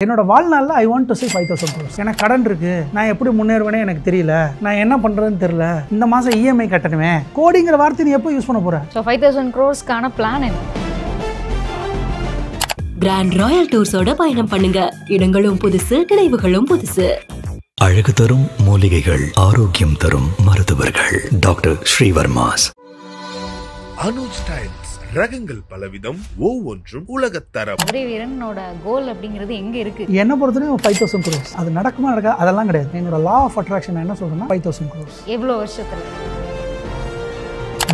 என்னோட வாழ்நாளில் I want to see 5,000 crores. எனக்கு கடன் இருக்கு, நான் எப்படி முன்னேறுவேனே எனக்கு தெரியல, நான் என்ன பண்றதுன்னு தெரியல, இந்த மாசம் இஎம்ஐ கட்டணுமே. கோடிங்கிற வார்த்தை நீ எப்போ யூஸ் பண்ண போற? ஸோ 5,000 crores-க்கான பிளான் என்ன? கிராண்ட் ராயல் டூர்ஸோட பயணம் பண்ணுங்க. இடங்களும் புதுசு, நினைவுகளும் புதுசு. அழகு தரும் மூலிகைகள், ஆரோக்கியம் தரும் மருத்துவர்கள். டாக்டர் ஸ்ரீவர்மாஸ். அனுஜ் ஸ்டைல்ஸ் ரகங்கள் பலவிதம், ஒவ்வொன்றும் உலகத்தரம். மதுரை வீரனோட கோல் அப்படிங்கிறது எங்க இருக்கு? என்ன பொறுத்தவரைக்கும் 5,000 crores. அது நடக்குமா நடக்காது அதெல்லாம் கிடையாது. என்னோட லா ஆஃப் அட்ராக்ஷன் என்ன சொல்றேன்னா 5,000 crores. எவ்வளோ வருஷத்துல?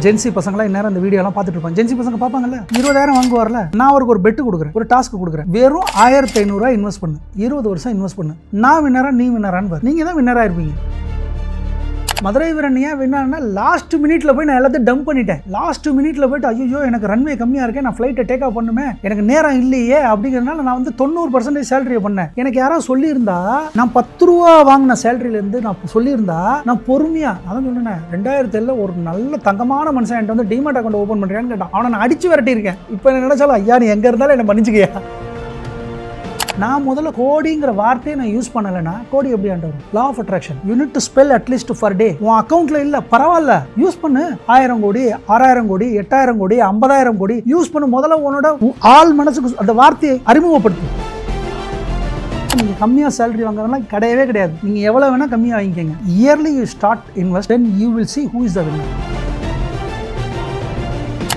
ஜென்சி பசங்களாம் இந்நேரம் இந்த வீடியோலாம் பார்த்துட்டு இருப்பாங்க. ஜென்சி பசங்க பார்ப்பாங்கல்ல, 20,000 வாங்குவார்ல, நான் அவருக்கு ஒரு பெட்டு கொடுக்குறேன், ஒரு டாஸ்க் கொடுக்குறேன், வெறும் 1,500 ரூபாய் இன்வெஸ்ட் பண்ணு, 20 வருஷம் இன்வெஸ்ட் பண்ணு, நான் வின்னரா நீ வின்னரான்னு பாரு. நீங்க தான் வின்னரா இருப்பீங்க. மதுரை வீரன் ஏன் வின்னார்னா லாஸ்ட் மினிட்ல போய் நான் எல்லாத்தையும் டம்ப் பண்ணிட்டேன். லாஸ்ட் மினிட்ல போயிட்டு ஐயோ எனக்கு ரன்வே கம்மியா இருக்கேன், நான் ஃபிளைட்டை டேக் ஆஃப் பண்ணுமே, எனக்கு நேரம் இல்லையே அப்படிங்கிறதுனால நான் வந்து 90% சேலரியை பண்ணேன். எனக்கு யாராவது சொல்லியிருந்தா, நான் 10 ரூபா வாங்கின சேலரியிலேருந்து நான் சொல்லியிருந்தா, நான் பொறுமையா அதான் சொன்னேன். 2007 ஒரு நல்ல தங்கமான மனுஷன் என்கிட்ட வந்து டிமார்ட் அக்கௌண்ட் ஓப்பன் பண்ணுறேன்னு கேட்டான். அவனை நான் அடிச்சு விரட்டியிருக்கேன். இப்போ என்ன நினைச்சாலும் ஐயா நீ எங்க இருந்தாலும் என்ன மன்னிச்சுக்கையா. நான் முதல்ல கோடிங்கிற வார்த்தையை நான் யூஸ் பண்ணலைன்னா கோடி எப்படி ஆண்டவர்? Law of attraction. You need to spell at least for day. உன் அக்கௌண்ட்ல இல்ல பரவாயில்ல, யூஸ் பண்ணு. 1000 கோடி, 6000 கோடி, 8000 கோடி, 50,000 கோடி யூஸ் பண்ணு. முதல்ல உன்னோட ஆள் மனசுக்கு அந்த வார்த்தையை அறிமுகப்படுத்து. நீங்க கம்மியா சேலரி வாங்குறதுலாம் கிடையவே கிடையாது. நீங்க எவ்வளவு வேணா கம்மியா வாங்கிக்கங்க. Early you start invest, then you will see who is the winner.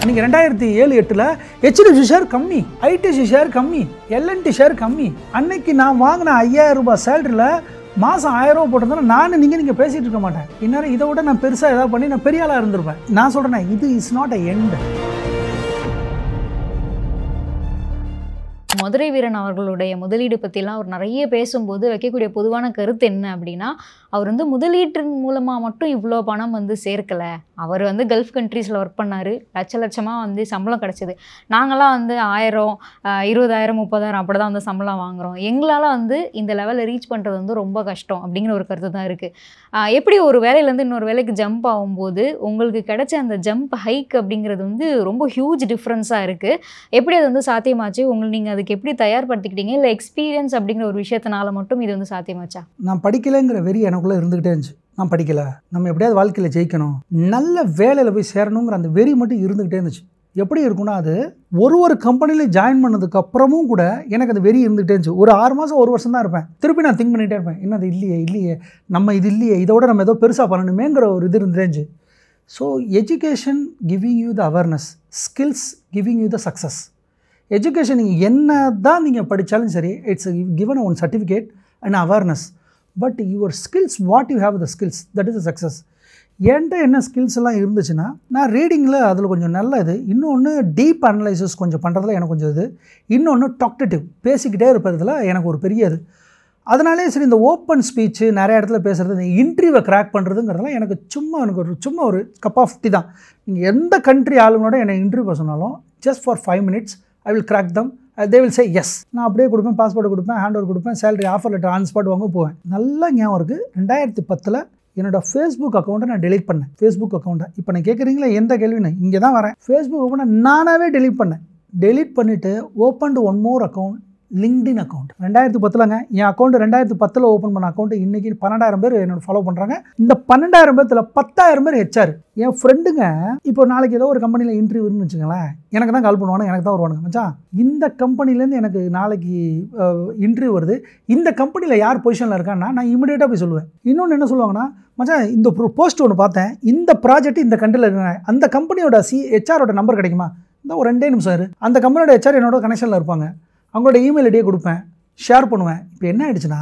அன்றைக்கி 2007-8 HDFC ஷேர் கம்மி, ஐடிசி ஷேர் கம்மி, எல்என்டி ஷேர் கம்மி. அன்னைக்கு நான் வாங்கின 5,000 ரூபாய் சேலரியில் மாதம் 1,000 ரூபா போட்டிருந்தா நீங்கள் பேசிகிட்டு இருக்க மாட்டேன். இந்நேரம் இதை விட நான் பெருசாக ஏதாவது பண்ணி நான் பெரிய ஆளாக இருந்திருப்பேன். நான் சொல்கிறேன், இது is not a end. Madurai Veeran அவர்களுடைய முதலீடு பற்றிலாம் அவர் நிறைய பேசும்போது வைக்கக்கூடிய பொதுவான கருத்து என்ன அப்படின்னா, அவர் வந்து முதலீட்டின் மூலமாக மட்டும் இவ்வளோ பணம் வந்து சேர்க்கலை. அவர் வந்து கல்ஃப் கண்ட்ரீஸில் ஒர்க் பண்ணார், லட்சமாக வந்து சம்பளம் கிடச்சிது. நாங்களாம் வந்து 1000, 20,000, 30,000 அப்படி தான் வந்து சம்பளம் வாங்குகிறோம். எங்களால் வந்து இந்த லெவலில் ரீச் பண்ணுறது வந்து ரொம்ப கஷ்டம் அப்படிங்கிற ஒரு கருத்து தான் இருக்குது. எப்படி ஒரு வேலையிலேருந்து இன்னொரு வேலைக்கு ஜம்ப் ஆகும்போது உங்களுக்கு கிடைச்ச அந்த ஜம்ப் ஹைக் அப்படிங்கிறது வந்து ரொம்ப ஹியூஜ் டிஃப்ரென்ஸாக இருக்குது. எப்படி அது வந்து சாத்தியமாச்சு? நீங்கள் அதுக்கு எப்படி தயார்படுத்திக்கிட்டீங்க? இல்லை எக்ஸ்பீரியன்ஸ் அப்படிங்கிற ஒரு விஷயத்தினால மட்டும் இது வந்து சாத்தியமாச்சா? நான் படிக்கலைங்கிற வெறி எனக்குள்ளே இருந்துக்கிட்டே இருந்துச்சு. நான் படிக்கலை, நம்ம எப்படியாவது வாழ்க்கையில் ஜெயிக்கணும், நல்ல வேலையில் போய் சேரணுங்கிற அந்த வெறி மட்டும் இருந்துக்கிட்டே இருந்துச்சு. எப்படி இருக்குன்னா, அது ஒரு கம்பெனியில் ஜாயின் பண்ணதுக்கு அப்புறமும் கூட எனக்கு அந்த வெறி இருந்துகிட்டே இருந்துச்சு. ஒரு 6 மாதம் 1 வருஷம் தான் இருப்பேன். திருப்பி நான் திங்க் பண்ணிகிட்டே இருப்பேன், என்ன அது இல்லையே, நம்ம இது இல்லையே, இதோட நம்ம ஏதோ பெருசாக பண்ணணுமேங்கிற ஒரு இது இருந்துட்டே இருந்துச்சு. So education giving you the awareness, skills giving you the success. Education நீங்கள் என்ன தான் நீங்கள் படித்தாலும் சரி, it's given one certificate and awareness. But your skills, what you have the skills, that is the success. என்கிட்ட என்ன ஸ்கில்ஸ் எல்லாம் இருந்துச்சுன்னா, நான் ரீடிங்கில் அதில் கொஞ்சம் நல்ல இது, இன்னொன்று டீப் அனலைசிஸ் கொஞ்சம் பண்ணுறதுல எனக்கு கொஞ்சம் இது, இன்னொன்று டாக்டேட்டிவ் பேசிக்கிட்டே இருப்பதில் எனக்கு ஒரு பெரிய இது. அதனாலே சரி, இந்த ஓப்பன் ஸ்பீச்சு நிறைய இடத்துல பேசுகிறது, இந்த இன்டர்வியூவை கிராக் பண்ணுறதுங்கிறதுலாம் எனக்கு சும்மா ஒரு கப் ஆஃப் டீ தான். நீங்கள் எந்த கண்ட்ரி ஆளுங்களோட என்னை இன்டர்வியூ பண்ண சொன்னாலும் just for 5 minutes I will crack them, they will say yes. நான் அப்படியே கொடுப்பேன், பாஸ்போர்ட் கொடுப்பேன், ஹேண்ட் ஓவர் கொடுப்பேன், salary offer letter on spot வாங்க போவேன். நல்லா ஞாபகம் இருக்குது, 2010 என்னோட ஃபேஸ்புக் அக்கௌண்ட்டை நான் டெலீட் பண்ணேன். ஃபேஸ்புக் அக்கௌண்ட்டை இப்போ நான் கேட்குறீங்களா எந்த கேள்வின்னு, இங்கே தான் வரேன். ஃபேஸ்புக் அக்கௌண்ட்டை நானாகவே டெலீட் பண்ணேன். டெலீட் பண்ணிவிட்டு open to one more account, LinkedIn account. 2010 N account 2010 open பண்ண அக்கௌண்ட் இன்றைக்கி 12,000 பேர் என்னோட ஃபாலோ பண்ணுறாங்க. இந்த 12,000 பேர்த்தில் 10,000 பேர் ஹெச்ஆர். என் ஃப்ரெண்டுங்க இப்போ நாளைக்கு ஏதோ ஒரு கம்பெனியில் இன்டர்வியூன்னு வச்சுங்களேன், எனக்கு தான் கால் பண்ணுவாங்க, எனக்கு தான் வருவானுங்க, மச்சான் இந்த கம்பெனிலேருந்து எனக்கு நாளைக்கு இன்டர்வியூ வருது, இந்த கம்பெனியில் யார் பொசிஷனில் இருக்கான்னா நான் இமீடியட்டாக போய் சொல்லுவேன். இன்னொன்று என்ன சொல்லுவாங்கன்னா, மச்சான் இந்த போஸ்ட் ஒன்று பார்த்தேன், இந்த ப்ராஜெக்ட் இந்த கண்ட்ரியில் இருக்காங்க, அந்த கம்பெனியோட ஹெச்ஆரோட நம்பர் கிடைக்குமா, இந்த ஒரு 2 நிமிஷம் இரு, அந்த கம்பெனியோட ஹெச்ஆர் என்னோட கனெக்ஷனில் இருப்பாங்க, அவங்களோட இமெயில் ஐடியை கொடுப்பேன், ஷேர் பண்ணுவேன். இப்போ என்ன ஆயிடுச்சுன்னா,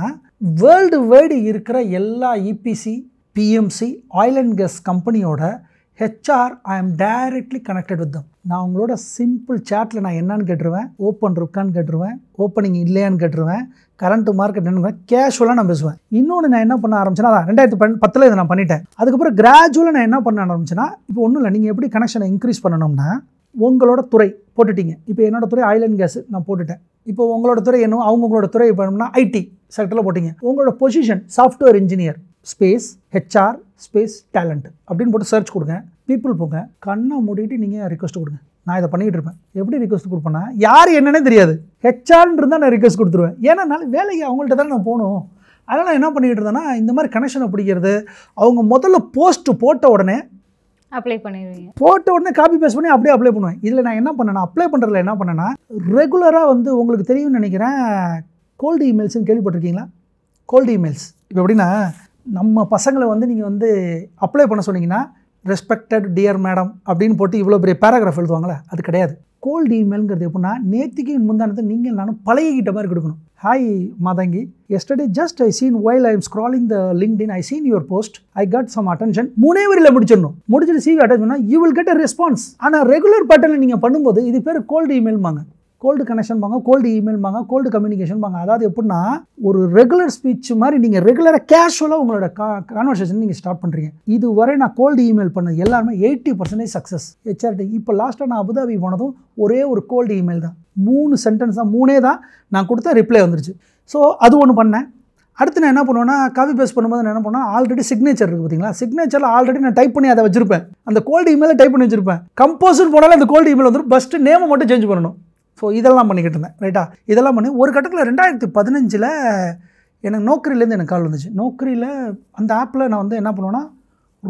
வேர்ல்டு வைடு இருக்கிற எல்லா EPC, PMC, oil and gas கம்பெனியோட HR I am directly connected with them. நான் உங்களோட சிம்பிள் சேட்டில் நான் என்னன்னு கேட்டுருவேன், ஓப்பன் இருக்கான்னு கேட்டுருவேன், ஓப்பனிங் இல்லையான்னு கேட்டுருவேன், கரண்ட் மார்க்கெட் என்ன, கேஷுவலாக நான் பேசுவேன். இன்னொன்று நான் என்ன பண்ண ஆரம்பிச்சேன்னா, 2010 இதை நான் பண்ணிட்டேன். அதுக்கப்புறம் கிராஜுவலாக நான் என்ன பண்ண ஆரம்பிச்சேன்னா, இப்போ ஒன்றும் இல்லை, நீங்கள் எப்படி கனெக்ஷனை இன்க்ரீஸ் பண்ணணும்னா, உங்களோட துறை போட்டுட்டீங்க. இப்போ என்னோட துறை ஆயில் அண்ட் கேஸ் நான் போட்டுட்டேன். இப்போ உங்களோட துறை என்ன, அவங்களோட துறை பண்ணணும்னா ஐடி செக்டரில் போட்டிங்க. உங்களோட position software engineer, space HR, space talent அப்படின்னு போட்டு சர்ச் கொடுங்க, பீப்புள் போங்க, கண்ணை மூடிட்டு நீங்கள் ரிக்வஸ்ட் கொடுங்க. நான் இதை பண்ணிகிட்டு இருப்பேன். எப்படி ரிக்வஸ்ட் கொடுப்பேன்னா, யார் என்னன்னே தெரியாது, ஹெச்ஆர்ன்னு இருந்தால் நான் ரிக்வஸ்ட் கொடுத்துருவேன். ஏன்னா வேலைக்கு அவங்கள்ட்ட தான் நான் போகணும். அதனால் நான் என்ன பண்ணிக்கிட்டு இருந்தேன்னா, இந்த மாதிரி கனெக்ஷனை பிடிக்கிறது, அவங்க முதல்ல போஸ்ட்டு போட்ட உடனே அப்ளை பண்ணிடுவீங்க. போட்ட உடனே காப்பி பேஸ்ட் பண்ணி அப்படியே அப்ளை பண்ணுவேன். இதில் நான் என்ன பண்ணேன்னா, அப்ளை பண்ணுறதுல என்ன பண்ணேன்னா, ரெகுலராக வந்து உங்களுக்கு தெரியும்னு நினைக்கிறேன், கோல்டு இமெயில்ஸ்ன்னு கேள்விப்பட்டிருக்கீங்களா? கோல்டு இமெயில்ஸ் இப்போ எப்படின்னா, நம்ம பசங்களை வந்து நீங்கள் வந்து அப்ளை பண்ண சொன்னீங்கன்னா, ரெஸ்பெக்டட் டியர் மேடம் அப்படின்னு போட்டு இவ்வளோ பெரிய பேராகிராஃப் எழுதுவாங்களே, அது கிடையாது. கோல்டு இமெயில்ங்கிறது எப்படின்னா, நேற்றுக்கு முந்தானத்தை நீங்கள் நானும் பழகிக்கிட்ட மாதிரி கொடுக்கணும். Hi Mathangi, yesterday just I seen while I am scrolling the LinkedIn, I seen your post, I got some attention. 3 வரியில் முடிச்சிடணும். முடிச்சுட்டு CV அட்டாச் பண்ணால் you will get a response. ஆனால் ரெகுலர் பேட்டர்னில் நீங்கள் பண்ணும்போது இது பேர் கோல்டு இமெயில் வாங்க, கோல்டு கனெக்ஷன் வாங்க, கோல்டு இமெயில் வாங்க, கோல்டு கம்யூனிகேஷன் வாங்க. அதாவது எப்படின்னா, ஒரு ரெகுலர் ஸ்பீச் மாதிரி நீங்கள் ரெகுலராக கேஷுவலாக உங்களோட கான்வர்சேஷன் நீங்கள் ஸ்டார்ட் பண்ணுறீங்க. இதுவரை நான் கோல்டு இமெயில் பண்ணது எல்லாருமே 80% சக்ஸஸ். ஹெச்ஆர்டி இப்போ லாஸ்ட்டாக நான் அபுதாபி போனதும் ஒரே ஒரு கோல்டு இமெயில் தான், 3 சென்டென்ஸ் தான், 3 தான் நான் கொடுத்த ரிப்ளை வந்துருச்சு. ஸோ அது ஒன்று பண்ணேன். அடுத்து நான் என்ன பண்ணுவேன்னா, காப்பி பேஸ்ட் பண்ணும்போது நான் என்ன பண்ணுவேன், ஆல்ரெடி சிக்னேச்சர் இருக்குது பார்த்தீங்களா, சிக்னேச்சரில் ஆல்ரெடி நான் டைப் பண்ணி அதை வச்சிருப்பேன், அந்த கோல்டு இமெயிலை டைப் பண்ணி வச்சிருப்பேன். கம்போஸ்ன்னு போனாலும் அந்த கோல்டு இமெயில் வந்துடும், ஃபஸ்ட்டு நேமை மட்டும் சேஞ்ச் பண்ணணும். ஸோ இதெல்லாம் பண்ணிக்கிட்டு இருந்தேன். ரைட்டா, இதெல்லாம் பண்ணி ஒரு கட்டத்தில் 2015 எனக்கு நோக்கரிலேருந்து எனக்கு கால் வந்துச்சு. நோக்கரியில் அந்த ஆப்பில் நான் வந்து என்ன பண்ணுவேன்னா,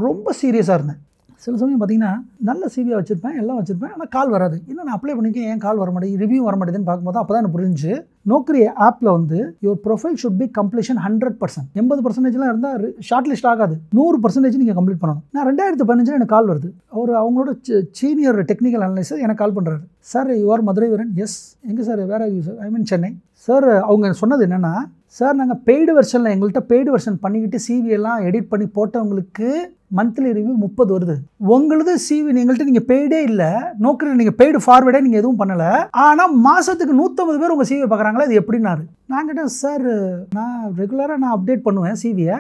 ரொம்ப சீரியஸாக இருந்தேன். சில சமயம் பார்த்தீங்கன்னா நல்ல சிவியாக வச்சுருப்பேன், எல்லாம் வச்சுருப்பேன், ஆனால் கால் வராது. இன்னும் நான் அப்ளை பண்ணிக்க ஏன் கால் வர மாட்டேங்குது, ரிவ்யூ வர மாட்டேதுன்னு பார்க்கும்போது அப்போ தான் எனக்கு புரிஞ்சு, நோக்கரி ஆப்பில் வந்து your profile should be completion 100%. 80% இருந்தால் ஷார்ட் லிஸ்ட் ஆகாது, 100% நீங்கள் கம்ப்ளீட் பண்ணணும். நான் 2015 எனக்கு கால் வருது. அவங்களோட சீனியர் டெக்னிக்கல் அனலைசர் எனக்கு கால் பண்ணுறாரு. Sir your Madurai Veeran. S, எங்கே சார், வேறு you sir, I mean Chennai sir. அவங்க சொன்னது என்னென்னா, சார் நாங்கள் பெய்டு வெர்ஷனில் எங்கள்கிட்ட பெய்டு வெர்ஷன் பண்ணிக்கிட்டு CV எல்லாம் எடிட் பண்ணி போட்டவங்களுக்கு மந்த்லி ரிவ்யூ 30 வருது. உங்களது CV எங்கள்கிட்ட நீங்கள் பெய்டே இல்லை, நோக்கரியில் நீங்கள் பெய்டு ஃபார்வேர்டே நீங்கள் எதுவும் பண்ணலை, ஆனால் மாதத்துக்கு 150 பேர் உங்கள் CV பார்க்குறாங்களா, அது எப்படின்னாரு. நான் கேட்டேன், சார் நான் ரெகுலராக நான் அப்டேட் பண்ணுவேன் CVயை,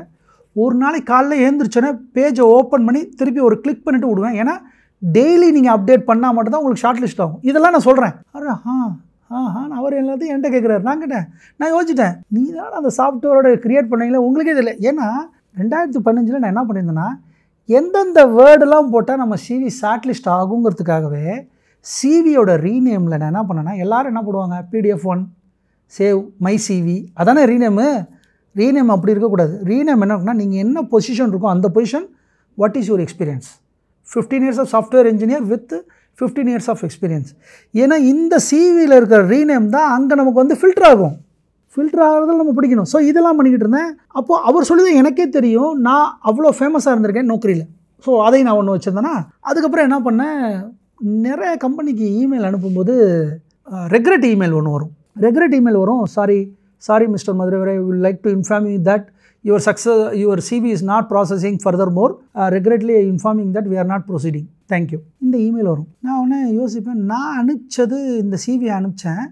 ஒரு நாளைக்கு காலைல எழுந்திரிச்சோன்னே பேஜை ஓப்பன் பண்ணி திருப்பி ஒரு கிளிக் பண்ணிவிட்டு விடுவேன். ஏன்னா டெய்லி நீங்கள் அப்டேட் பண்ணால் மட்டும் தான் உங்களுக்கு ஷார்ட் லிஸ்ட் ஆகும். இதெல்லாம் நான் சொல்கிறேன். அவர் எல்லாத்தையும் என்கிட்ட கேட்குறாரு. நான் கேட்டேன், நான் யோசிச்சிட்டேன், நீ தான் அந்த சாஃப்ட்வேரோட க்ரியேட் பண்ணீங்களே, உங்களுக்கே தெரியல. ஏன்னா 2015 நான் என்ன பண்ணியிருந்தேன்னா, எந்தெந்த வேர்டெல்லாம் போட்டால் நம்ம CV ஷார்ட் லிஸ்ட் ஆகுங்கிறதுக்காகவே CVயோட ரீநேமில் நான் என்ன பண்ணேன்னா, எல்லோரும் என்ன போடுவாங்க, PDF1 சேவ் மை CV, அதானே ரீநேமு. ரீநேம் அப்படி இருக்கக்கூடாது. ரீநேம் என்ன இருக்குன்னா, நீங்கள் என்ன பொசிஷன் இருக்கோ அந்த position, what is your experience, 15 years of software engineer with 15 years of experience. ஏன்னா இந்த CVயில் இருக்கிற ரீநேம் தான் அங்கே நமக்கு வந்து ஃபில்டர் ஆகும். ஃபில்டர் ஆகிறதுல நம்ம பிடிக்கணும். ஸோ இதெல்லாம் பண்ணிக்கிட்டு இருந்தேன். அப்போது அவர் சொல்லி தான் எனக்கே தெரியும் நான் அவ்வளோ ஃபேமஸாக இருந்திருக்கேன் நோக்கரியில். ஸோ அதையும் நான் ஒன்று வச்சுருந்தேன்னா, அதுக்கப்புறம் என்ன பண்ணேன், நிறைய கம்பெனிக்கு இமெயில் அனுப்பும்போது ரெக்ரெட் இமெயில் ஒன்று வரும். ரெக்ரெட் இமெயில் வரும், sorry mister Madurai, will like to inform you that your CV is not processing furthermore, regretfully informing that we are not proceeding, thank you. இந்த இமெயில் வரும். நான் உடனே யோசிப்பேன், நான் அனுப்பிச்சது இந்த CV அனுப்பிச்சேன்,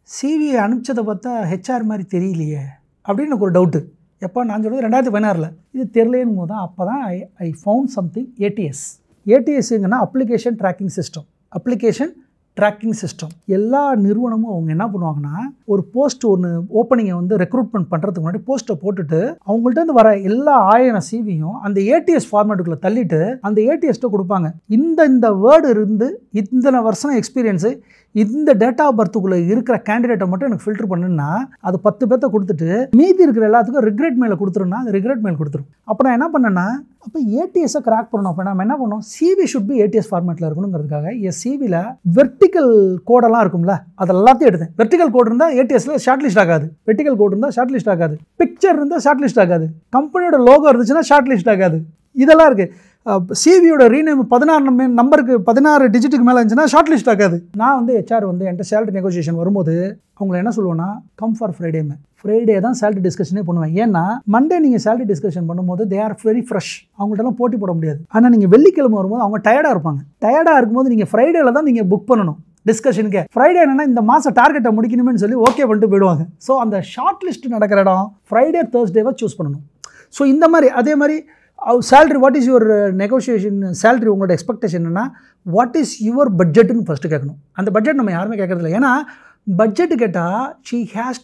CV அனுப்பிச்சதை பார்த்தா HR மாதிரி தெரியலையே அப்படின்னு எனக்கு ஒரு டவுட்டு. எப்போ நான் சொல்கிறது 2016 இது தெரியலேன்னு போது தான் அப்போ தான் ஐ ஃபவுண்ட் சம்திங். ATSங்கன்னா அப்ளிகேஷன் ட்ராக்கிங் சிஸ்டம். எல்லா நிறுவனமும் அவங்க என்ன பண்ணுவாங்கன்னா, ஒரு போஸ்ட் ஒன்று ஓப்பனிங்கை வந்து ரெக்ரூட்மெண்ட் பண்ணுறதுக்கு முன்னாடி போஸ்ட்டை போட்டுட்டு அவங்கள்ட்ட இருந்து வர எல்லா 1000 CVயும் அந்த ATS ஃபார்மேட்டுக்குள்ளே தள்ளிட்டு அந்த ATSட்டை கொடுப்பாங்க. இந்த வேர்டு இருந்து இத்தனை வருஷம் எக்ஸ்பீரியன்ஸு, இந்த டேட் ஆஃப் பர்த்துக்குள்ளே இருக்கிற கேண்டிடேட்டை மட்டும் எனக்கு ஃபில்டர் பண்ணுன்னா அது 10 பேர்த்த கொடுத்துட்டு மீதி இருக்கிற எல்லாத்துக்கும் ரிக்ரெட் மெயிலை கொடுத்துருன்னா அது ரிக்ரெட் மெயில் கொடுத்துரும். அப்போ நான் என்ன பண்ணேன்னா, அப்போ ATSஐ கிராக் பண்ணணும். அப்போ நம்ம என்ன பண்ணோம், CV ஷுட் பி ATS ஃபார்மேட்டில் இருக்கணுங்கிறதுக்காக என் CVயில் வெர்டிக்கல் கோடெல்லாம் இருக்கும்ல, அதெல்லாத்தையும் எடுத்தேன். வெர்டிக்கல் கோட் இருந்தால் ATSல ஷார்ட் லிஸ்ட் ஆகாது, வெர்டிக்கல் கோட் இருந்தால் ஷார்ட் லிஸ்ட் ஆகாது, பிக்சர் இருந்தால் ஷார்ட் லிஸ்ட் ஆகாது, கம்பெனியோட லோகோ இருந்துச்சுன்னா ஷார்ட் லிஸ்ட் ஆகாது. இதெல்லாம் இருக்குது. CVயோட ரீநேம் 16 நம்பருக்கு 16 டிஜிட்டுக்கு மேலே இருந்துச்சுன்னா ஷார்ட் லிஸ்ட் ஆகாது. நான் வந்து HR வந்து என்கிட்ட சேலரி நெகோசியேஷன் வரும்போது அவங்கள என்ன சொல்லுவேன்னா, கம் ஃபார் ஃப்ரைடே தான் சேலரி டிஸ்கஷனே பண்ணுவேன். ஏன்னா மண்டே நீங்கள் சேலரி டிஸ்கஷன் பண்ணும்போது தே ஆர் வெரி ஃப்ரெஷ், அவங்கள்ட்டலாம் போட்டி போட முடியாது. ஆனால் நீங்கள் வெள்ளிக்கிழமை வரும்போது அவங்க டயர்டாக இருப்பாங்க. டயர்டாக இருக்கும்போது நீங்கள் ஃப்ரைடேல தான் நீங்கள் புக் பண்ணணும் டிஸ்கஷனுக்கு. ஃப்ரைடே என்னன்னா இந்த மாதம் டார்கெட்டை முடிக்கணும்னு சொல்லி ஓகே பண்ணிட்டு போயிடுவாங்க. ஸோ அந்த ஷார்ட் லிஸ்ட் நடக்கிற இடம் ஃப்ரைடே தேர்ஸ்டேவை சூஸ் பண்ணணும். ஸோ இந்த மாதிரி அதே மாதிரி salary, what is your negotiation salary, உங்களோட எக்ஸ்பெக்டேஷன் என்னன்னா, வாட் இஸ் யுவர் பட்ஜெட்டுன்னு ஃபஸ்ட்டு கேட்கணும். அந்த பட்ஜெட் நம்ம யாருமே கேட்கறதில்ல. ஏன்னா பட்ஜெட் கேட்டால் he has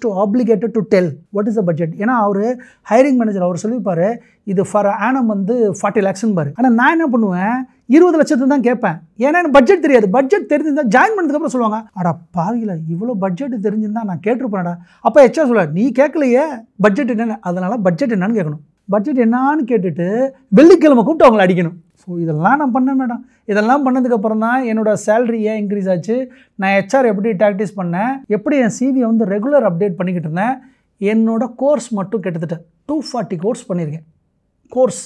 to obligated to tell what is the budget. ஏன்னா அவர் ஹைரிங் மேனேஜர் அவர் சொல்லிப்பார் இது ஃபார் ஆனம் வந்து 40 lakhsன்னு பாரு. ஆனால் நான் என்ன பண்ணுவேன் 20 லட்சத்துக்கு தான் கேட்பேன். ஏன்னா எனக்கு பட்ஜெட் தெரியாது. பட்ஜெட் தெரிஞ்சிருந்தா ஜாயின் பண்ணதுக்கப்புறம் சொல்லுவாங்க அடா பாவில இவ்வளோ பட்ஜெட் தெரிஞ்சிருந்தா நான் கேட்டிருப்பேன்டா. அப்போ எச்சா சொல்ல நீ கேட்கலையே பட்ஜெட் என்னென்னு, அதனால் பட்ஜெட் என்னன்னு கேட்கணும். பட்ஜெட் என்னான்னு கேட்டுட்டு வெள்ளிக்கிழமை கூப்பிட்டு அவங்களை அடிக்கணும். ஸோ இதெல்லாம் நான் பண்ணேன் மேடம். இதெல்லாம் பண்ணதுக்கப்புறம் தான் என்னோடய சேலரி ஏன் இன்க்ரீஸ் ஆச்சு, நான் ஹெச்ஆர் எப்படி டாக்டிஸ் பண்ணேன், எப்படி என் சிவியை வந்து ரெகுலர் அப்டேட் பண்ணிக்கிட்டு இருந்தேன். என்னோடய கோர்ஸ் மட்டும் கிட்டத்தட்ட 240 கோர்ஸ் பண்ணியிருக்கேன். கோர்ஸ்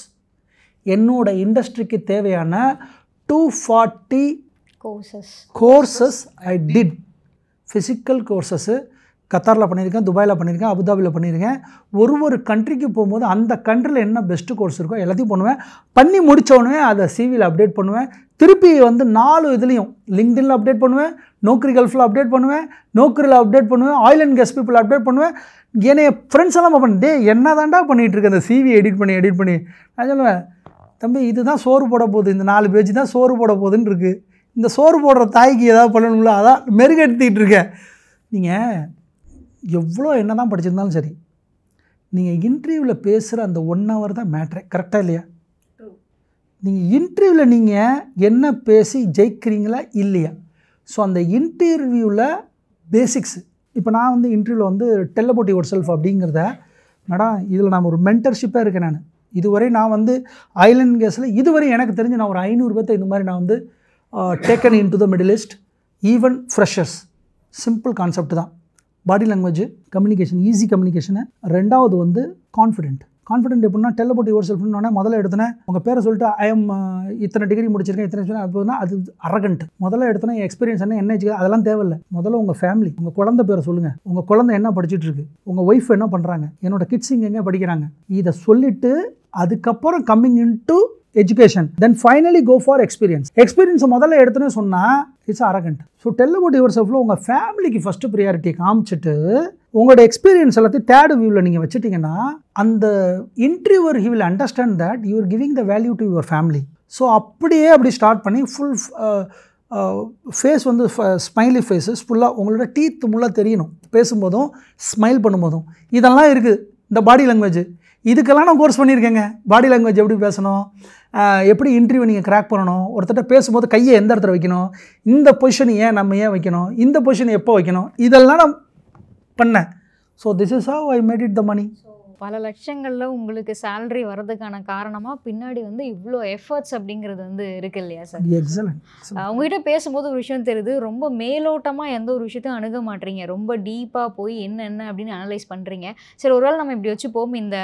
என்னோட இண்டஸ்ட்ரிக்கு தேவையான 240 கோர்சஸ் ஐ டிட். ஃபிசிக்கல் கோர்சஸ்ஸு கத்தாரில் பண்ணியிருக்கேன், துபாயில் பண்ணியிருக்கேன், அபுதாபியில் பண்ணியிருக்கேன். ஒரு கண்ட்ரிக்கு போகும்போது அந்த கண்ட்ரியில் என்ன பெஸ்ட்டு கோர்ஸ் இருக்கோ எல்லாத்தையும் பண்ணுவேன். பண்ணி முடித்தோடனே அதை சிவியில் அப்டேட் பண்ணுவேன். திருப்பி வந்து 4 இதுலேயும் லிங்க்டின்ல அப்டேட் பண்ணுவேன், நோக்கரி கல்ஃபில் அப்டேட் பண்ணுவேன், நோக்கரியில் அப்டேட் பண்ணுவேன், oil and gas people update பண்ணுவேன். என்னைய ஃப்ரெண்ட்ஸ் எல்லாம் பண்ணேன் டே என்ன தாண்டா பண்ணிகிட்டு இருக்கேன் அந்த சிவி எடிட் பண்ணி. நான் சொல்லுவேன் தம்பி இதுதான் சோறு போட போகுது, இந்த 4 பேஜ் தான் சோறு போட போகுதுன்னு இருக்குது. இந்த சோறு போடுற தாய்க்கு ஏதாவது பண்ணணும்ல, அதான் மெருகெடுத்திட்டு இருக்கேன். நீங்கள் எவ்வளோ என்ன தான் படிச்சிருந்தாலும் சரி, நீங்கள் இன்டர்வியூவில் பேசுகிற அந்த 1 hour தான் மேட்ரு. கரெக்டாக இல்லையா? நீங்கள் இன்டர்வியூவில் நீங்கள் என்ன பேசி ஜெயிக்கிறீங்களா இல்லையா? ஸோ அந்த இன்டர்வியூவில் பேசிக்ஸு. இப்போ நான் வந்து இன்டர்வியூவில் வந்து டெல் அபவுட் யுவர் செல்ஃப் அப்படிங்கிறத மேடம் இதில் நான் ஒரு மென்டர்ஷிப்பாக இருக்கேன். நான் இதுவரை நான் வந்து ஆயில் அண்ட் கேஸில் இதுவரை எனக்கு தெரிஞ்சு நான் ஒரு 500 பேர்த்த இந்த மாதிரி நான் வந்து taken in to the Middle East, even freshers. Simple concept தான். பாடி லாங்குவேஜ், கம்யூனிகேஷன், ஈஸி கம்யூனிகேஷனு. 2வது வந்து கான்ஃபிடென்ட் எப்படின்னா டெல் அபவுட் யுவர் செல்ஃப்னு முதல்ல எடுத்தோன்னே உங்கள் பேரை சொல்லிட்டு ஐ எம் இத்தனை டிகிரி முடிச்சிருக்கேன் இத்தனை அப்போனா அது அரகண்ட். முதல்ல எடுத்தோன்னே எக்ஸ்பீரியன்ஸ் என்ன அதெல்லாம் தேவையில்லை. முதல்ல உங்கள் ஃபேமிலி, உங்கள் குழந்தை பேரை சொல்லுங்கள், உங்கள் குழந்தை என்ன படிச்சுட்டு இருக்கு, உங்கள் ஒய்ஃப் என்ன பண்ணுறாங்க, என்னோட கிட்ஸ் இங்கே எங்கே படிக்கிறாங்க, இதை சொல்லிவிட்டு அதுக்கப்புறம் coming in to education, then finally go for எக்ஸ்பீரியன்ஸை முதல்ல எடுத்துன்னு சொன்னால் it's arrogant. So tell about your செல்ஃபில் உங்கள் ஃபேமிலிக்கு ஃபஸ்ட்டு ப்ரியாரிட்டி காமிச்சிட்டு உங்களோட எக்ஸ்பீரியன்ஸ் எல்லாத்தையும் தேர்ட் வியூவில் நீங்கள் வச்சுட்டிங்கன்னா அந்த interviewer he will understand that you are giving the value to your family. So அப்படி ஸ்டார்ட் பண்ணி ஃபுல் ஃபேஸ் வந்து ஸ்மைலி ஃபேஸஸ் ஃபுல்லாக உங்களோட டீத் முள்ள தெரியணும் பேசும்போதும் ஸ்மைல் பண்ணும்போதும். இதெல்லாம் இருக்குது இந்த பாடி லாங்குவேஜ். இதுக்கெல்லாம் நான் கோர்ஸ் பண்ணியிருக்கேங்க. பாடி லாங்குவேஜ் எப்படி பேசணும், எப்படி இன்டர்வியூ நீங்கள் கிராக் பண்ணணும், ஒருத்தட்ட பேசும்போது கையை எந்த இடத்துல வைக்கணும், இந்த பொசிஷன் நம்ம ஏன் வைக்கணும், இந்த பொசிஷன் எப்போ வைக்கணும், இதெல்லாம் நான் பண்ணேன். So this is how I made it the money. பல லட்சங்களில் உங்களுக்கு சேலரி வர்றதுக்கான காரணமாக பின்னாடி வந்து இவ்வளோ எஃபர்ட்ஸ் அப்படிங்கிறது வந்து இருக்கு இல்லையா சார்? எக்ஸலண்ட். உங்ககிட்ட பேசும்போது ஒரு விஷயம் தெரியுது, ரொம்ப மேலோட்டமாக எந்த ஒரு விஷயத்தையும் அணுக மாட்டீங்க, ரொம்ப டீப்பாக போய் என்ன அப்படின்னு அனலைஸ் பண்ணுறீங்க. சரி, ஒருவேளை நம்ம இப்படி வச்சுப்போம், இந்த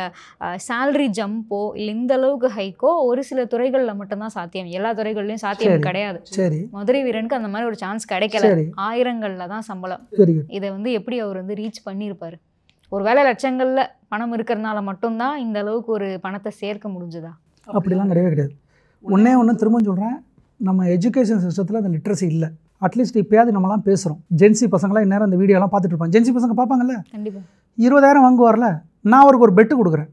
சேலரி ஜம்போ இல்லை இந்த அளவுக்கு ஹைக்கோ ஒரு சில துறைகளில் மட்டும்தான் சாத்தியம், எல்லா துறைகள்லையும் சாத்தியம் கிடையாது. சரி, மதுரை வீரனுக்கு அந்த மாதிரி ஒரு சான்ஸ் கிடைக்கல, ஆயிரங்களில் தான் சம்பளம். இதை வந்து எப்படி அவர் வந்து ரீச் பண்ணியிருப்பார்? ஒரு வேளை லட்சங்களில் பணம் இருக்கிறதுனால மட்டும்தான் இந்த அளவுக்கு ஒரு பணத்தை சேர்க்க முடிஞ்சுதா? அப்படிலாம் கிடையாது. ஒன்று திரும்ப சொல்கிறேன், நம்ம எஜுகேஷன் சிஸ்டத்தில் அந்த லிட்ரஸி இல்லை. அட்லீஸ்ட் இப்போயாவது நம்மலாம் பேசுகிறோம். ஜென்சி பசங்களாம் இந்நேரம் அந்த வீடியோலாம் பார்த்துட்டு இருப்பாங்க. ஜென்சி பசங்க பார்ப்பாங்கல்ல, கண்டிப்பாக 20,000 வாங்குவார்ல, நான் அவருக்கு ஒரு பெட்டு கொடுக்குறேன்,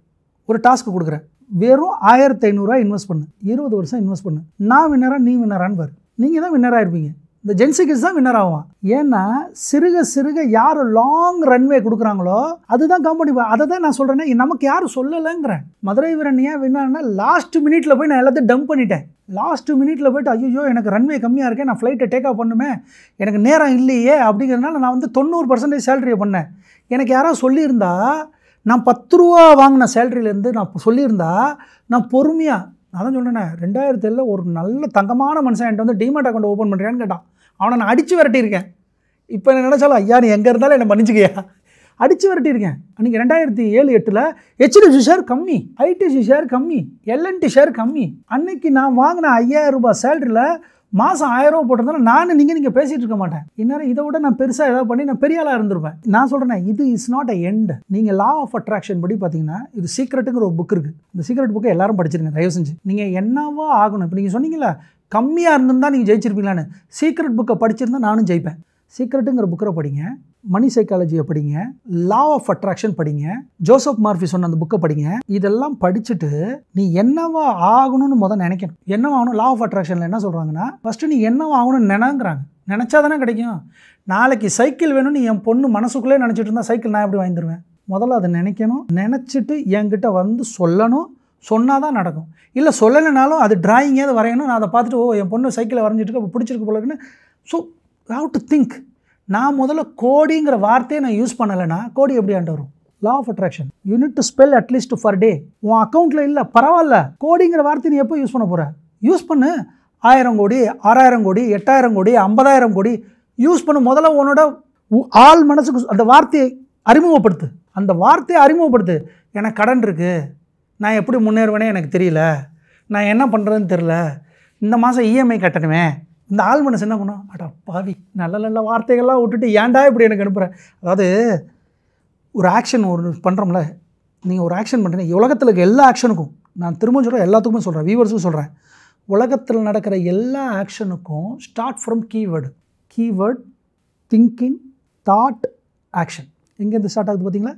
ஒரு டாஸ்க்கு கொடுக்குறேன், வெறும் 1500 இன்வெஸ்ட் பண்ணு, 20 வருஷம் இன்வெஸ்ட் பண்ணு, நான் வின்னரா நீ வின்னரான்னு பாரு. நீங்கள் தான் வின்னராக இருப்பீங்க. இந்த ஜென்சி கிட்ஸ் தான் வின்னர் ஆகும். ஏன்னா சிறுக யார் லாங் ரன்வே கொடுக்குறாங்களோ அதுதான் கம்பெனி. அதை தான் நான் சொல்கிறேன்னா நமக்கு யாரும் சொல்லலைங்கிறேன். மதுரை வீரன் ஏன் வின்னார்னா லாஸ்ட் மினிட்ல போய் நான் எல்லாத்தையும் டம்ப் பண்ணிட்டேன். லாஸ்ட் மினிட்ல போய்ட்டு ஐயோ எனக்கு ரன்வே கம்மியாக இருக்கேன், நான் ஃப்ளைட்டை டேக் ஆஃப் பண்ணுமே, எனக்கு நேரம் இல்லையே அப்படிங்கிறதுனால நான் வந்து 90% சேலரியை பண்ணேன். எனக்கு யாராவது சொல்லியிருந்தா, நான் 10 ரூபா வாங்கின சேலரியிலேருந்து நான் சொல்லியிருந்தா நான் பொறுமையாக, நான் தான் சொல்கிறேன்னே 2007 ஒரு நல்ல தங்கமான மனுஷன் என்கிட்ட வந்து டிமேட் அக்கௌண்ட் ஓப்பன் பண்ணுறியான்னு கேட்டான். அவனை நான் அடித்து விரட்டியிருக்கேன். இப்போ என்ன நினச்சாலும் ஐயா நீ எங்கே இருந்தாலும் என்னை மன்னிச்சுக்கையா, அடித்து விரட்டியிருக்கேன். அன்றைக்கி 2007-8 HDFC ஷேர் கம்மி, ITC ஷேர் கம்மி, LNT ஷேர் கம்மி. அன்றைக்கி நான் வாங்கின 5000 ரூபாய் சேலரியில் மாதம் 1000 ரூபா போட்டிருந்தாலும் நீங்கள் பேசிகிட்டு இருக்க மாட்டேன். இந்நேரம் இதை விட நான் பெருசாக ஏதாவது பண்ணி நான் பெரிய ஆளாக இருந்திருப்பேன். நான் சொல்கிறேன் இது இஸ் நாட் அ எண்ட். நீங்கள் லா ஆஃப் அட்ராக்ஷன் படி பார்த்தீங்கன்னா இது சீக்ரெட்டுங்கிற ஒரு புக் இருக்குது. இந்த சீக்ரெட் புக்கை எல்லாரும் படிச்சிருங்க தயவு செஞ்சு. நீங்கள் என்னவோ ஆகணும். இப்போ நீங்கள் சொன்னீங்களா கம்மியாக இருந்திருந்தால் நீங்கள் ஜெயிச்சிருப்பீங்களான்னு, சீக்ரெட் புக்கை படிச்சிருந்தா நானும் ஜெயிப்பேன். சீக்ரெட்டுங்கிற புக்கை படிங்க, மணி சைக்காலஜியை படிங்க, லா ஆஃப் அட்ராக்ஷன் படிங்க, ஜோசப் மார்ஃபி சொன்ன அந்த புக்கை படிங்க. இதெல்லாம் படிச்சுட்டு நீ என்னவா ஆகணும்னு முதல் நினைக்கணும். என்னவா ஆகணும்? லா ஆஃப் அட்ராக்ஷனில் என்ன சொல்கிறாங்கன்னா, ஃபஸ்ட்டு நீ என்னவா ஆகணும்னு நினைங்கிறாங்க. நினச்சா தானே கிடைக்கும். நாளைக்கு சைக்கிள் வேணும்னு என் பொண்ணு மனசுக்குள்ளே நினச்சிட்டு இருந்தால் சைக்கிள் நான் எப்படி வாங்கி தருவேன்? முதல்ல அதை நினைக்கணும். நினச்சிட்டு என்கிட்ட வந்து சொல்லணும். சொன்னால் தான் நடக்கும். இல்லை சொல்லலைனாலும் அது டிராயிங்கே வரையணும். நான் அதை பார்த்துட்டு ஓ என் பொண்ணு சைக்கிளை வரைஞ்சிட்டு அப்போ பிடிச்சிருக்கு போலக்குன்னு. So how to think. நான் முதல்ல கோடிங்கிற வார்த்தையை நான் யூஸ் பண்ணலைன்னா கோடி எப்படி ஆண்டு வரும்? Law of attraction. You need to spell at least for day. உன் அக்கௌண்ட்டில் இல்லை பரவாயில்ல, கோடிங்கிற வார்த்தை நீ எப்போ யூஸ் பண்ண போகிற? யூஸ் பண்ணு. 1000 கோடி, 6000 கோடி, 8000 கோடி, 50000 கோடி யூஸ் பண்ணு. முதல்ல உன்னோட ஆள் மனசுக்கு அந்த வார்த்தையை அறிமுகப்படுத்து. அந்த வார்த்தையை அறிமுகப்படுத்து. எனக்கு கடன் இருக்குது, நான் எப்படி முன்னேறுவேனே எனக்கு தெரியல, நான் என்ன பண்ணுறதுன்னு தெரில, இந்த மாதம் இஎம்ஐ கட்டணுமே. இந்த ஆள் மனசு என்ன பண்ணும்? அடா பாவி, நல்ல நல்ல வார்த்தைகள்லாம் விட்டுட்டு ஏன்டா இப்படி எனக்கு அனுப்புகிறேன். அதாவது ஒரு ஆக்ஷன் ஒரு பண்ணுறோம்ல, நீங்கள் ஒரு ஆக்ஷன் பண்ணுறீங்க. உலகத்தில் இருக்க எல்லா ஆக்ஷனுக்கும், நான் திரும்ப சொல்கிறேன், எல்லாத்துக்குமே சொல்கிறேன், வியூவர்ஸுக்கும் சொல்கிறேன், உலகத்தில் நடக்கிற எல்லா ஆக்ஷனுக்கும் start from keyword. Keyword, thinking, thought, action. எங்கேருந்து ஸ்டார்ட் ஆகுது பார்த்தீங்களா?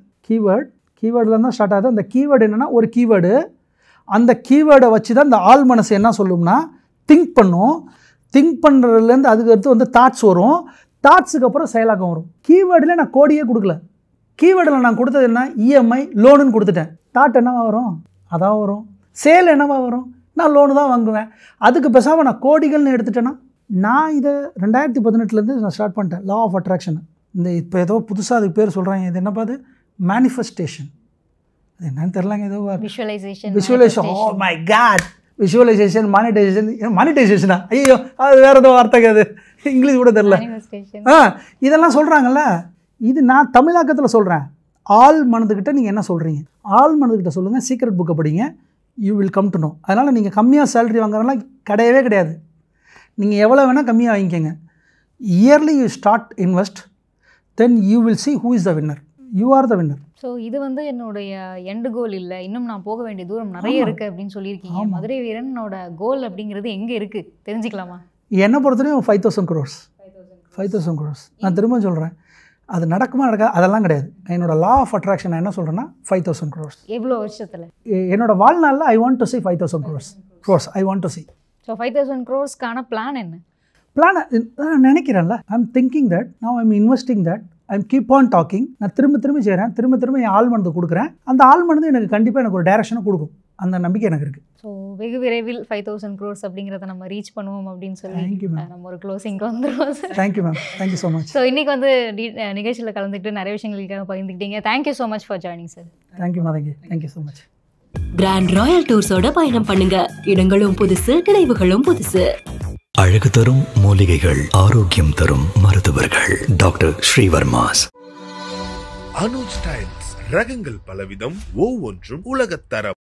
கீவேர்டில் தான் ஸ்டார்ட் ஆகுது. அந்த கீவேர்டு என்னென்னா ஒரு கீவேர்டு. அந்த கீவேர்டை வச்சு தான் இந்த ஆள் மனசு என்ன சொல்லும்னா திங்க் பண்ணும். திங்க் பண்ணுறதுலேருந்து அதுக்கு அடுத்து வந்து தாட்ஸ் வரும். தாட்ஸுக்கு அப்புறம் செயலாக்கம் வரும். கீவேர்டில் நான் கோடியே கொடுக்கல. கீவேர்டில் நான் கொடுத்தது என்ன? இஎம்ஐ, லோனுன்னு கொடுத்துட்டேன். தாட் என்னவா வரும்? அதான் வரும். சேல் என்னவா வரும்? நான் லோனு தான் வாங்குவேன். அதுக்கு பேசாமல் நான் கோடிகள்னு எடுத்துட்டேன்னா, நான் இதை 2018 நான் ஸ்டார்ட் பண்ணிட்டேன். Law of attraction. இந்த இப்போ ஏதோ புதுசாக அதுக்கு பேர் சொல்கிறாங்க. இது என்னப்பா? அது மேனிஃபெஸ்டேஷன். அது என்னன்னு தெரிலங்க. ஏதோ visualisation. Oh my God, visualisation, மானிட்டைசேஷனா? ஐயோ, அது வேறு ஏதோ வார்த்தைங்க, அது இங்கிலீஷ் கூட தெரில. இதெல்லாம் சொல்கிறாங்கல்ல, இது நான் தமிழாக்கத்தில் சொல்கிறேன். ஆள் மனதுக்கிட்ட நீங்கள் என்ன சொல்கிறீங்க? ஆள் மனதுக்கிட்ட சொல்லுங்கள். சீக்ரெட் புக்கை படிங்க. You will come to know. அதனால் நீங்கள் கம்மியாக சேலரி வாங்குறதுலாம் கிடையவே கிடையாது. நீங்கள் எவ்வளோ வேணால் கம்மியாக வாங்கிக்கோங்க. Early you start invest, then you will see who is the winner. You are the winner. So இது வந்து என்னுடைய எண்டு கோல் இல்லை, இன்னும் நான் போக வேண்டிய தூரம் நிறைய இருக்குது அப்படின்னு சொல்லியிருக்கீங்க. மதுரை வீரனோட கோல் அப்படிங்கிறது எங்கே இருக்குது தெரிஞ்சுக்கலாமா? என்னை பொறுத்தவரையும் 5000 crores. 5000 crores. நான் திரும்ப சொல்கிறேன், அது நடக்குமா நடக்காது அதெல்லாம் கிடையாது. என்னோட லா ஆஃப் அட்ராக்ஷன் நான் என்ன சொல்கிறேன்னா 5000 crores. எவ்வளோ வருஷத்தில்? என்னோட வாழ்நாளில் I want to see 5000 crores. I want to see. So 5000 crores-க்கான பிளான் என்ன? பிளான் நான் நினைக்கிறேன்ல, I am thinking that, now I am investing that, I am keep on talking. நான் திரும்ப செய்கிறேன், திரும்ப என் ஆள் மனது கொடுக்குறேன். அந்த ஆள் மனது எனக்கு கண்டிப்பாக எனக்கு ஒரு டைரக்ஷனை கொடுக்கும். அந்த நம்பிக்கை எனக்கு இருக்குது. ஸோ வெகு விரைவில் 5000 crores அப்படிங்கிறத நம்ம ரீச் பண்ணுவோம் அப்படின்னு சொல்லி நம்ம ஒரு க்ளோசிங்க்கு வந்துடுவோம் sir. Thank you ma'am, thank you so much. So இன்றைக்கி வந்து நிகழ்ச்சியில் கலந்துக்கிட்டு நிறைய விஷயங்களுக்காக பகிர்ந்துக்கிட்டீங்க. Thank you so much for joining sir. Thank you Matangi, thank you so much. Grand royal டூர்ஸோட பயணம் பண்ணுங்க. இடங்களும் புதுசு, நினைவுகளும் புதுசு. அழகு தரும் மூலிகைகள், ஆரோக்கியம் தரும் மருத்துவர்கள். டாக்டர் ஸ்ரீவர்மாஸ். அனுஜ் ஸ்டைல்ஸ் ரகங்கள் பலவிதம், ஒவ்வொன்றும் உலகத்தரம்.